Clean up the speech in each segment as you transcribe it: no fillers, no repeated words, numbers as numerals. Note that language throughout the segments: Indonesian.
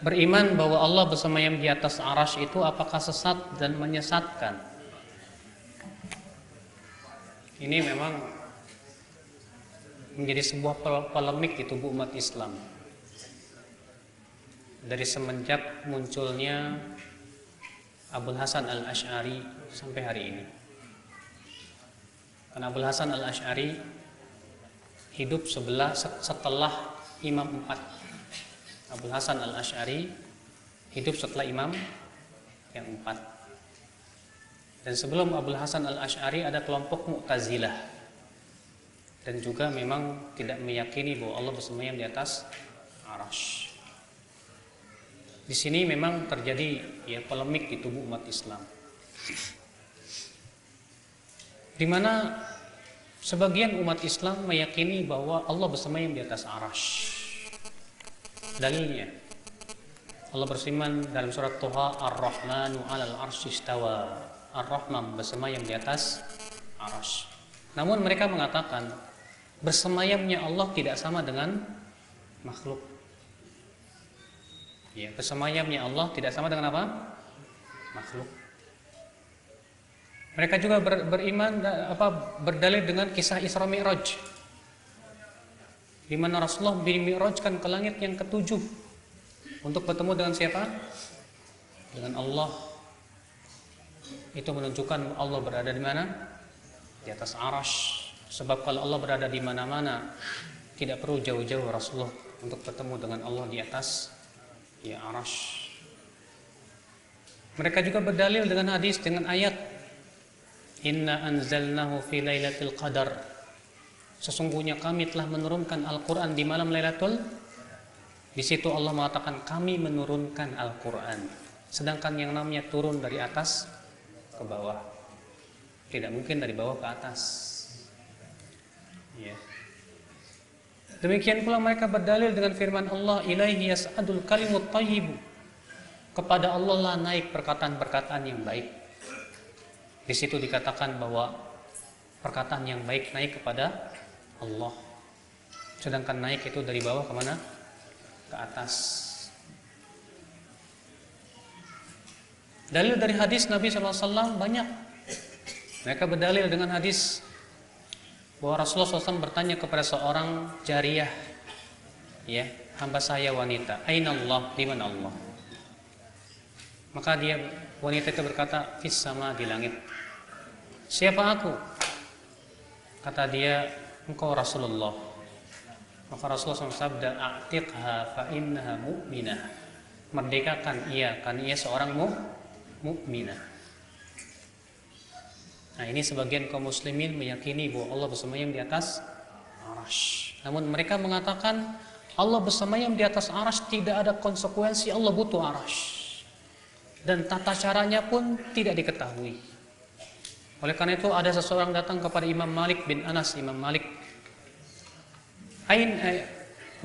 Beriman bahwa Allah bersemayam di atas arasy itu apakah sesat dan menyesatkan? Ini memang menjadi sebuah polemik di tubuh umat Islam. Dari semenjak munculnya Abul Hasan Al-Asy'ari sampai hari ini. Karena Abul Hasan Al-Asy'ari hidup setelah Imam 4. Abul Hasan Al-Asy'ari hidup setelah Imam yang 4. Dan sebelum Abul Hasan Al-Asy'ari ada kelompok Mu'tazilah. Dan juga memang tidak meyakini bahwa Allah bersemayam di atas arasy. Di sini memang terjadi polemik di tubuh umat Islam. Di mana sebagian umat Islam meyakini bahwa Allah bersemayam di atas arasy. Dalilnya Allah berfirman dalam surat Thaha, Ar-Rahmanu 'alal 'arsy istawa. Ar-Rahman bersemayam di atas arasy. Namun mereka mengatakan bersemayamnya Allah tidak sama dengan makhluk. Ya, bersemayamnya Allah tidak sama dengan apa? Makhluk. Mereka juga berdalil dengan kisah Isra Mi'raj, di mana Rasulullah dimi'rajkan ke langit yang ketujuh untuk bertemu dengan siapa? Dengan Allah. Itu menunjukkan Allah berada di mana? Di atas arasy. Sebab kalau Allah berada di mana-mana, tidak perlu jauh-jauh Rasulullah untuk bertemu dengan Allah di atas arasy. Mereka juga berdalil dengan hadis, dengan ayat, Inna anzalnahu fi lailatul qadar. Sesungguhnya kami telah menurunkan Al-Quran di malam Lailatul. Di situ Allah mengatakan kami menurunkan Al-Quran. Sedangkan yang namanya turun dari atas ke bawah, tidak mungkin dari bawah ke atas. Ya. Demikian pula mereka berdalil dengan firman Allah, Ilaihi yas'adul kalimut thayyibu. Kepada Allah lah naik perkataan-perkataan yang baik. Di situ dikatakan bahwa perkataan yang baik naik kepada Allah. Sedangkan naik itu dari bawah kemana? Ke atas. Dalil dari hadis Nabi SAW banyak. Mereka berdalil dengan hadis bahwa Rasulullah SAW bertanya kepada seorang jariyah, hamba saya wanita, Aina Allah, di mana Allah? Maka wanita itu berkata, Fis sama, di langit. Siapa aku? Kata dia, engkau Rasulullah. Maka Rasulullah SAW sabda, A'tiqha fa innaha mu'minah. Merdekakan ia, karena ia seorang mu'minah. Nah, ini sebagian kaum muslimin meyakini bahwa Allah bersemayam di atas arasy. Namun mereka mengatakan Allah bersemayam di atas arasy tidak ada konsekuensi, Allah butuh arasy. Dan tata caranya pun tidak diketahui. Oleh karena itu ada seseorang datang kepada Imam Malik bin Anas. Imam Malik,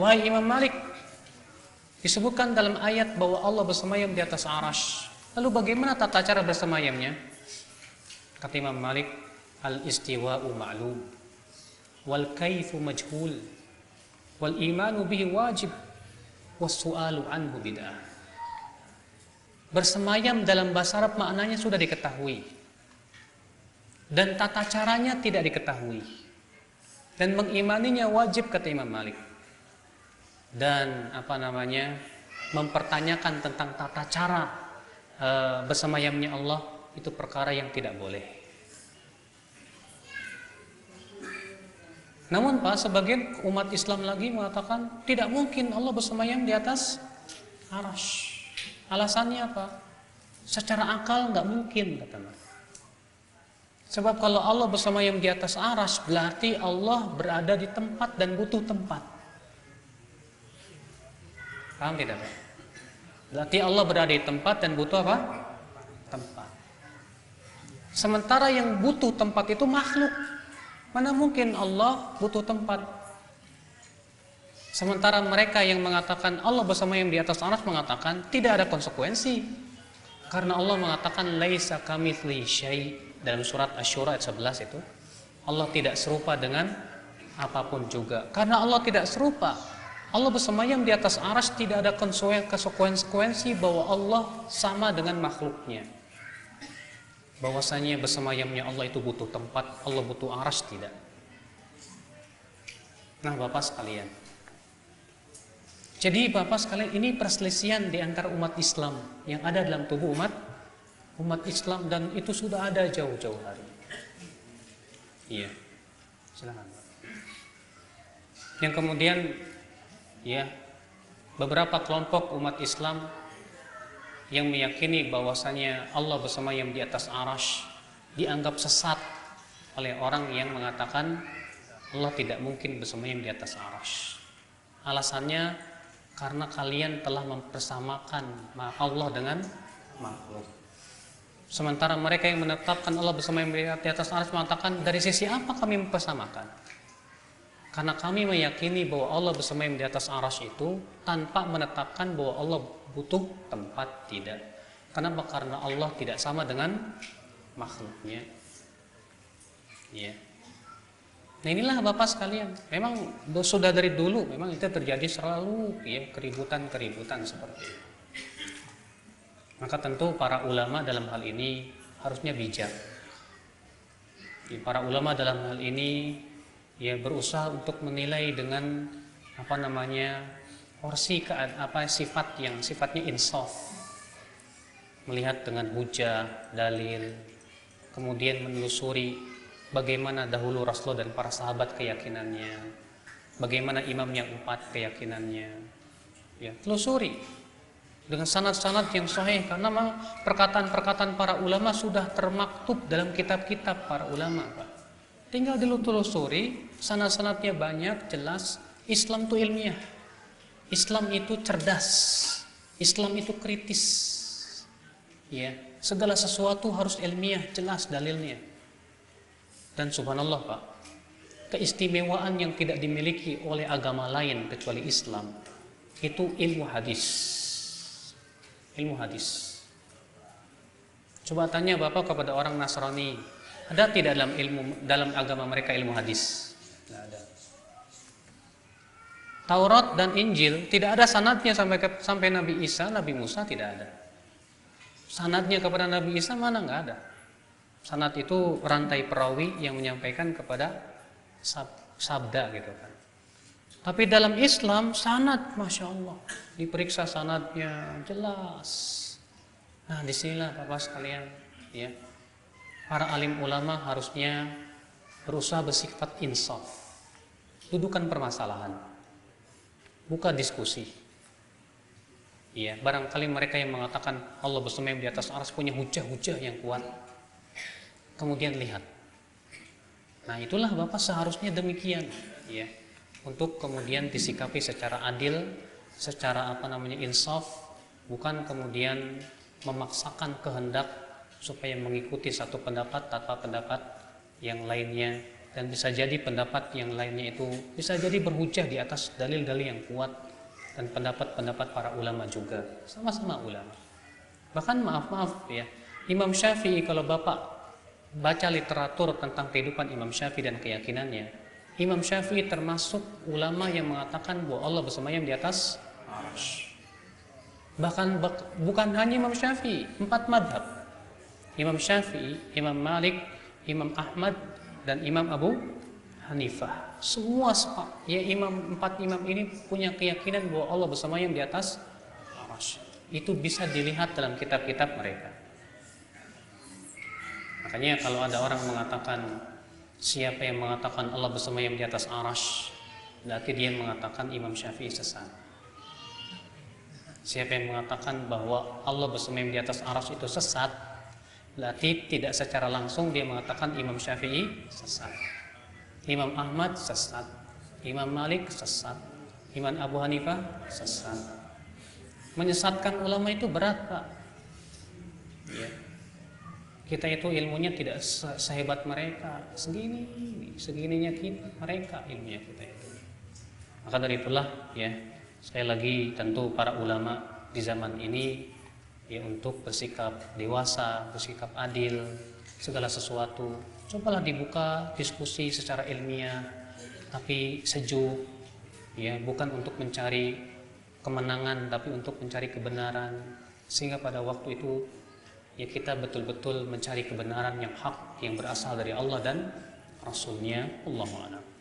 wahai Imam Malik, disebutkan dalam ayat bahwa Allah bersemayam di atas arasy. Lalu bagaimana tata cara bersemayamnya? Kata Imam Malik, al-istiwa'u ma'lum, wal kaifu majhul, wal imanu bihi wajib, was su'alu anhu bid'ah. Bersemayam dalam bahasa Arab maknanya sudah diketahui, dan tata caranya tidak diketahui, dan mengimaninya wajib, kata Imam Malik. Dan mempertanyakan tentang tata cara bersemayamnya Allah, itu perkara yang tidak boleh. Namun sebagian umat Islam lagi mengatakan tidak mungkin Allah bersemayam di atas arasy. Alasannya apa? Secara akal nggak mungkin, kata mereka. Sebab kalau Allah bersemayam di atas arasy, berarti Allah berada di tempat dan butuh tempat. Paham tidak, Pak? Berarti Allah berada di tempat dan butuh apa? Tempat. Sementara yang butuh tempat itu makhluk. Mana mungkin Allah butuh tempat? Sementara mereka yang mengatakan Allah bersemayam di atas arasy mengatakan tidak ada konsekuensi. Karena Allah mengatakan laisa kamitslihi syai' dalam surat Asy-Syura ayat 11 itu. Allah tidak serupa dengan apapun juga. Karena Allah tidak serupa, Allah bersemayam di atas arsy, tidak ada konsekuensi bahwa Allah sama dengan makhluknya. Bahwasanya bersemayamnya Allah itu butuh tempat, Allah butuh arsy, tidak. Nah, Bapak sekalian, jadi Bapak sekalian, ini perselisihan di antara umat Islam yang ada dalam tubuh umat Islam, dan itu sudah ada jauh-jauh hari. Iya, silakan. Yang kemudian, ya, beberapa kelompok umat Islam yang meyakini bahwasanya Allah bersemayam di atas arsy dianggap sesat oleh orang yang mengatakan Allah tidak mungkin bersemayam di atas arsy. Alasannya karena kalian telah mempersamakan Allah dengan makhluk. Sementara mereka yang menetapkan Allah bersemayam di atas arsy mengatakan, dari sisi apa kami mempersamakan? Karena kami meyakini bahwa Allah bersemayam di atas arsy itu tanpa menetapkan bahwa Allah butuh tempat, tidak. Kenapa? Karena Allah tidak sama dengan makhluknya. Ya. Nah, inilah Bapak sekalian, memang sudah dari dulu memang itu terjadi selalu, ya, keributan seperti itu. Maka tentu para ulama dalam hal ini harusnya bijak. Para ulama dalam hal ini, ya, berusaha untuk menilai dengan porsi sifat yang sifatnya insaf, melihat dengan hujah, dalil, kemudian menelusuri bagaimana dahulu Rasulullah dan para sahabat keyakinannya, bagaimana imam yang 4 keyakinannya, ya, telusuri dengan sanad-sanad yang sahih, karena perkataan-perkataan para ulama sudah termaktub dalam kitab-kitab para ulama, Pak. Tinggal ditelusuri, sanad-sanadnya banyak, jelas. Islam itu ilmiah, Islam itu cerdas, Islam itu kritis, ya, segala sesuatu harus ilmiah, jelas dalilnya. Dan subhanallah, Pak, keistimewaan yang tidak dimiliki oleh agama lain kecuali Islam itu ilmu hadis. Ilmu hadis. Coba tanya Bapak kepada orang Nasrani, ada tidak dalam agama mereka ilmu hadis? Tidak ada. Taurat dan Injil tidak ada sanadnya sampai Nabi Isa, Nabi Musa, tidak ada. Sanadnya kepada Nabi Isa mana? Nggak ada. Sanad itu rantai perawi yang menyampaikan kepada sabda, gitu kan. Tapi dalam Islam sanad, masya Allah, diperiksa sanadnya jelas. Nah, disinilah Bapak sekalian, ya, para alim ulama harusnya berusaha bersifat insaf, dudukan permasalahan, buka diskusi. Ya, barangkali mereka yang mengatakan Allah bersemayam di atas arsy punya hujah-hujah yang kuat. Kemudian lihat. Nah, itulah Bapak seharusnya demikian, ya. Untuk kemudian disikapi secara adil, secara insaf, bukan kemudian memaksakan kehendak supaya mengikuti satu pendapat tanpa pendapat yang lainnya, dan bisa jadi pendapat yang lainnya itu bisa jadi berhujah di atas dalil-dalil yang kuat dan pendapat-pendapat para ulama juga, sama-sama ulama. Bahkan maaf ya, Imam Syafi'i, kalau Bapak baca literatur tentang kehidupan Imam Syafi'i dan keyakinannya, Imam Syafi'i termasuk ulama yang mengatakan bahwa Allah bersemayam di atas arsy. Bahkan bukan hanya Imam Syafi'i, 4 madhab, Imam Syafi'i, Imam Malik, Imam Ahmad, dan Imam Abu Hanifah, semua ya, 4 imam ini punya keyakinan bahwa Allah bersemayam di atas arsy. Itu bisa dilihat dalam kitab-kitab mereka. Makanya kalau ada orang mengatakan, siapa yang mengatakan Allah bersemayam di atas arsy, berarti dia mengatakan Imam Syafi'i sesat. Siapa yang mengatakan bahwa Allah bersemayam di atas arsy itu sesat, berarti tidak secara langsung dia mengatakan Imam Syafi'i sesat, Imam Ahmad sesat, Imam Malik sesat, Imam Abu Hanifah sesat. Menyesatkan ulama itu berat, Pak. Ya. Kita itu ilmunya tidak sehebat mereka, segininya mereka ilmunya kita itu. Maka dari itulah, ya, sekali lagi tentu para ulama di zaman ini, ya, untuk bersikap dewasa, bersikap adil, segala sesuatu cobalah dibuka diskusi secara ilmiah, tapi sejuk, ya, bukan untuk mencari kemenangan tapi untuk mencari kebenaran, sehingga pada waktu itu ya kita betul-betul mencari kebenaran yang hak yang berasal dari Allah dan Rasulnya. Allahu a'lam.